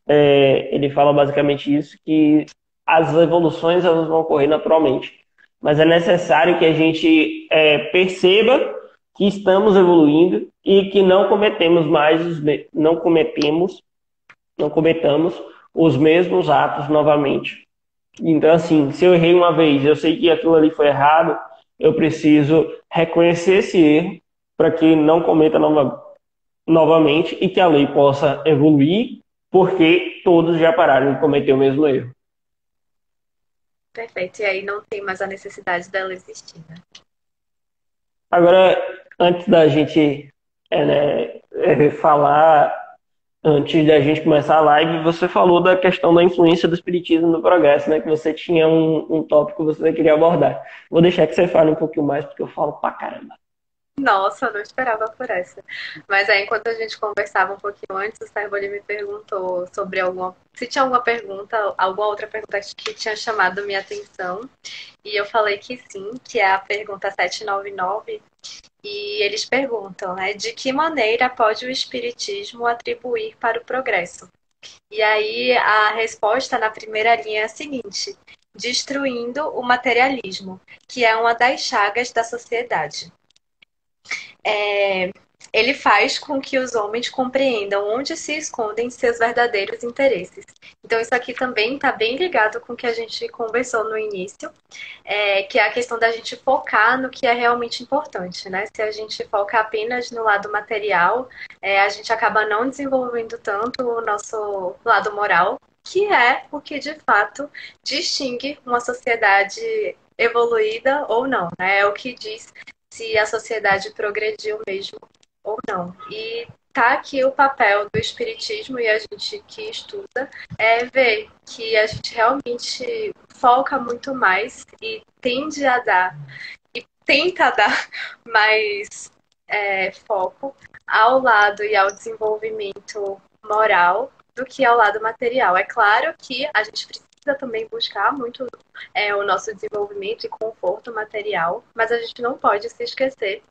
ele fala basicamente isso, que as evoluções elas vão ocorrer naturalmente. Mas é necessário que a gente perceba que estamos evoluindo e que não cometemos mais não cometamos os mesmos atos novamente. Então, assim, se eu errei uma vez, eu sei que aquilo ali foi errado, eu preciso reconhecer esse erro para que não cometa novamente e que a lei possa evoluir, porque todos já pararam de cometer o mesmo erro. Perfeito. E aí não tem mais a necessidade dela existir, né? Agora, antes da gente falar, antes da gente começar a live, você falou da questão da influência do espiritismo no progresso, né? Que você tinha um tópico que você queria abordar. Vou deixar que você fale um pouquinho mais, porque eu falo pra caramba. Nossa, eu não esperava por essa. Mas aí, enquanto a gente conversava um pouquinho antes, o Sérgio me perguntou sobre se tinha alguma pergunta, alguma outra pergunta que tinha chamado minha atenção. E eu falei que sim, que é a pergunta 799. E eles perguntam, né, de que maneira pode o espiritismo atribuir para o progresso? E aí a resposta na primeira linha é a seguinte: destruindo o materialismo, que é uma das chagas da sociedade. Ele faz com que os homens compreendam onde se escondem seus verdadeiros interesses. Então, isso aqui também está bem ligado com o que a gente conversou no início, que é a questão da gente focar no que é realmente importante, né? Se a gente foca apenas no lado material, a gente acaba não desenvolvendo tanto o nosso lado moral, que é o que de fato distingue uma sociedade evoluída ou não, né? É o que diz se a sociedade progrediu mesmo ou não. E tá aqui o papel do espiritismo, e a gente que estuda ver que a gente realmente foca muito mais e tende a dar e tenta dar mais foco ao lado e ao desenvolvimento moral do que ao lado material. É claro que a gente precisa também buscar muito o nosso desenvolvimento e conforto material, mas a gente não pode se esquecer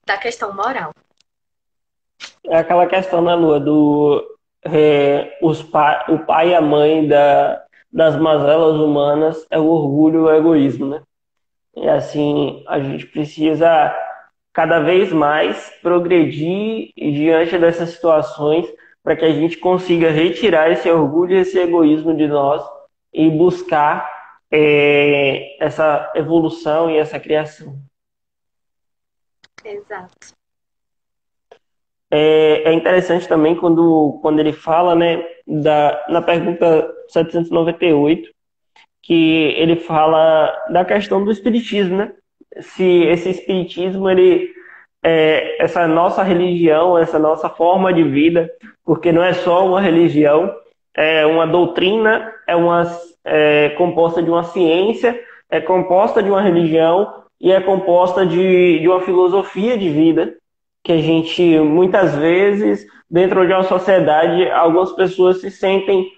da questão moral. É aquela questão na Lua o pai e a mãe das mazelas humanas é o orgulho e o egoísmo, né? E assim, a gente precisa cada vez mais progredir diante dessas situações para que a gente consiga retirar esse orgulho e esse egoísmo de nós e buscar essa evolução e essa criação. Exato. É interessante também quando ele fala, né, na pergunta 798, que ele fala da questão do espiritismo, né? Se esse espiritismo, essa nossa religião, essa nossa forma de vida, porque não é só uma religião, é uma doutrina, composta de uma ciência, é composta de uma religião e é composta de uma filosofia de vida que a gente, muitas vezes, dentro de uma sociedade, algumas pessoas se sentem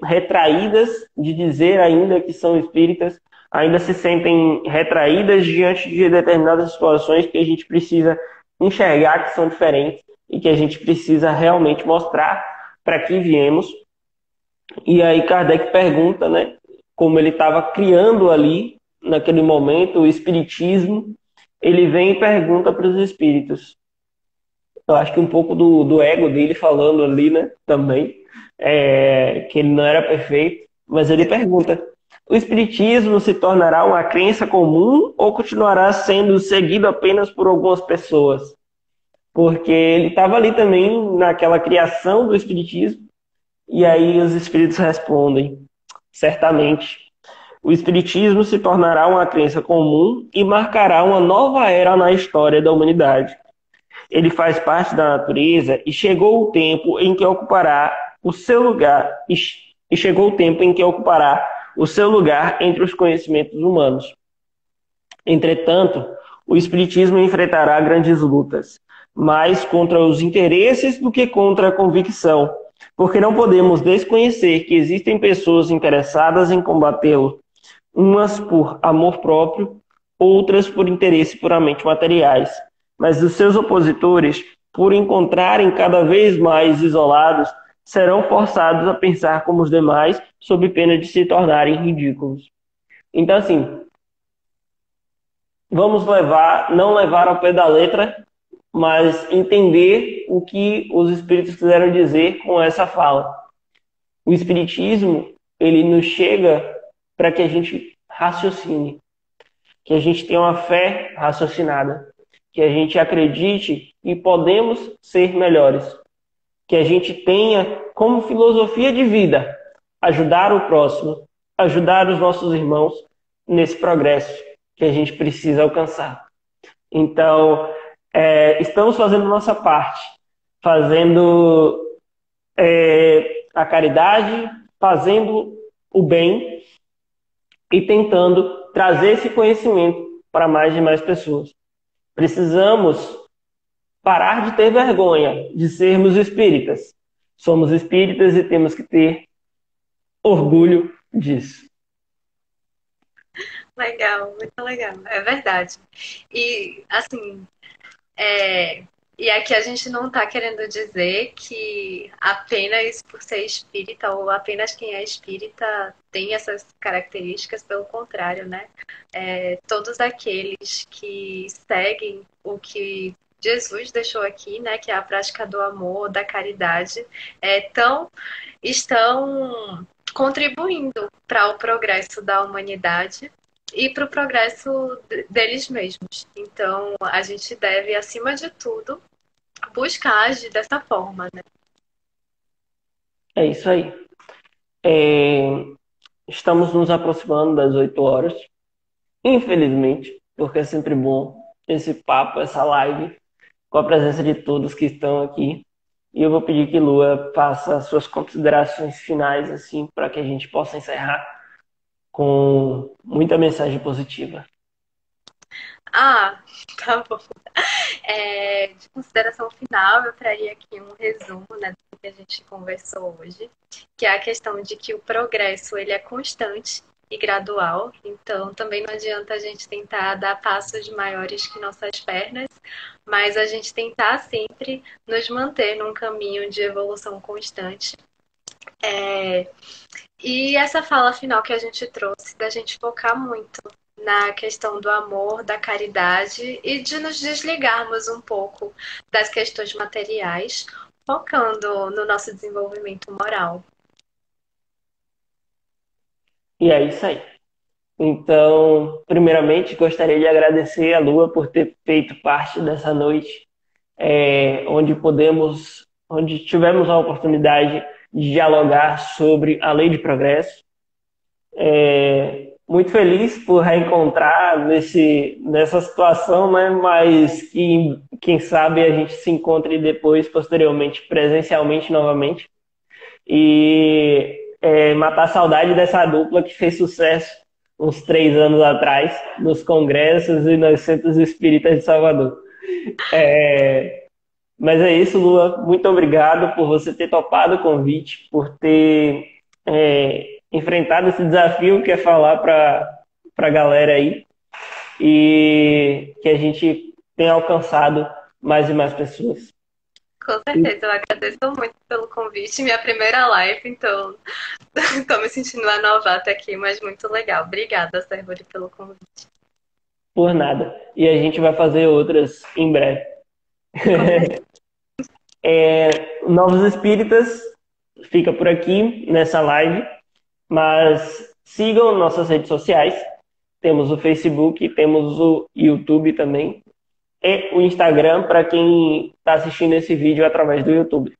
retraídas de dizer ainda que são espíritas, ainda se sentem retraídas diante de determinadas situações que a gente precisa enxergar que são diferentes e que a gente precisa realmente mostrar para que viemos. E aí Kardec pergunta, né, como ele estava criando ali, naquele momento, o espiritismo, ele vem e pergunta para os espíritos. Eu acho que um pouco do ego dele falando ali, né, também, que ele não era perfeito, mas ele pergunta: o espiritismo se tornará uma crença comum ou continuará sendo seguido apenas por algumas pessoas? Porque ele estava ali também naquela criação do espiritismo, e aí os espíritos respondem: certamente. O espiritismo se tornará uma crença comum e marcará uma nova era na história da humanidade. Ele faz parte da natureza e chegou o tempo em que ocupará o seu lugar e chegou o tempo em que ocupará o seu lugar entre os conhecimentos humanos. Entretanto, o espiritismo enfrentará grandes lutas, mais contra os interesses do que contra a convicção, porque não podemos desconhecer que existem pessoas interessadas em combatê-lo, umas por amor próprio, outras por interesse puramente materiais. Mas os seus opositores, por encontrarem cada vez mais isolados, serão forçados a pensar como os demais, sob pena de se tornarem ridículos. Então, assim, vamos não levar ao pé da letra, mas entender o que os espíritos quiseram dizer com essa fala. O espiritismo, ele nos chega para que a gente raciocine, que a gente tenha uma fé raciocinada, que a gente acredite e podemos ser melhores, que a gente tenha como filosofia de vida ajudar o próximo, ajudar os nossos irmãos nesse progresso que a gente precisa alcançar. Então, estamos fazendo nossa parte, fazendo a caridade, fazendo o bem e tentando trazer esse conhecimento para mais e mais pessoas. Precisamos parar de ter vergonha de sermos espíritas. Somos espíritas e temos que ter orgulho disso. Legal, muito legal. É verdade. E, assim, é, e aqui a gente não está querendo dizer que apenas por ser espírita ou apenas quem é espírita tem essas características, pelo contrário, né? Todos aqueles que seguem o que Jesus deixou aqui, né, que é a prática do amor, da caridade, estão contribuindo para o progresso da humanidade e para o progresso deles mesmos. Então, a gente deve, acima de tudo, buscar agir dessa forma, né? É isso aí. É, Estamos nos aproximando das 8 horas, infelizmente, porque é sempre bom esse papo, essa live, com a presença de todos que estão aqui. E eu vou pedir que Lua faça suas considerações finais, assim, para que a gente possa encerrar com muita mensagem positiva. Ah, tá bom. De consideração final, eu traria aqui um resumo, né, do que a gente conversou hoje, que é a questão de que o progresso ele é constante e gradual, então também não adianta a gente tentar dar passos maiores que nossas pernas, mas a gente tentar sempre nos manter num caminho de evolução constante. E essa fala final que a gente trouxe, da gente focar muito na questão do amor, da caridade e de nos desligarmos um pouco das questões materiais, focando no nosso desenvolvimento moral. E é isso aí. Então, primeiramente, gostaria de agradecer a Lua por ter feito parte dessa noite, onde tivemos a oportunidade de dialogar sobre a lei de progresso. Muito feliz por reencontrar nessa situação, né? Mas que, quem sabe a gente se encontre depois, posteriormente, presencialmente novamente. E matar a saudade dessa dupla que fez sucesso uns 3 anos atrás, nos congressos e nos centros espíritas de Salvador. Mas é isso, Lua. Muito obrigado por você ter topado o convite, por ter enfrentado esse desafio que é falar para a galera aí e que a gente tenha alcançado mais e mais pessoas. Com certeza, eu agradeço muito pelo convite. Minha primeira live, então estou me sentindo uma novata aqui, mas muito legal. Obrigada, Sérgio, pelo convite. Por nada. E a gente vai fazer outras em breve. Novos Espíritas fica por aqui nessa live, mas sigam nossas redes sociais. Temos o Facebook, temos o YouTube também, e o Instagram para quem está assistindo esse vídeo através do YouTube.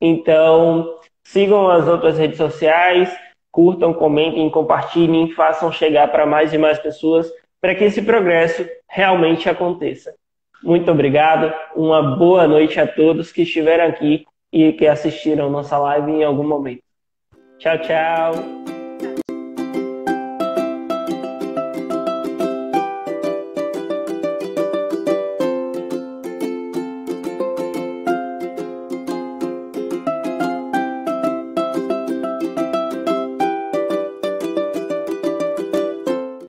Então, sigam as outras redes sociais, curtam, comentem, compartilhem, façam chegar para mais e mais pessoas para que esse progresso realmente aconteça. Muito obrigado, uma boa noite a todos que estiveram aqui e que assistiram nossa live em algum momento. Tchau, tchau!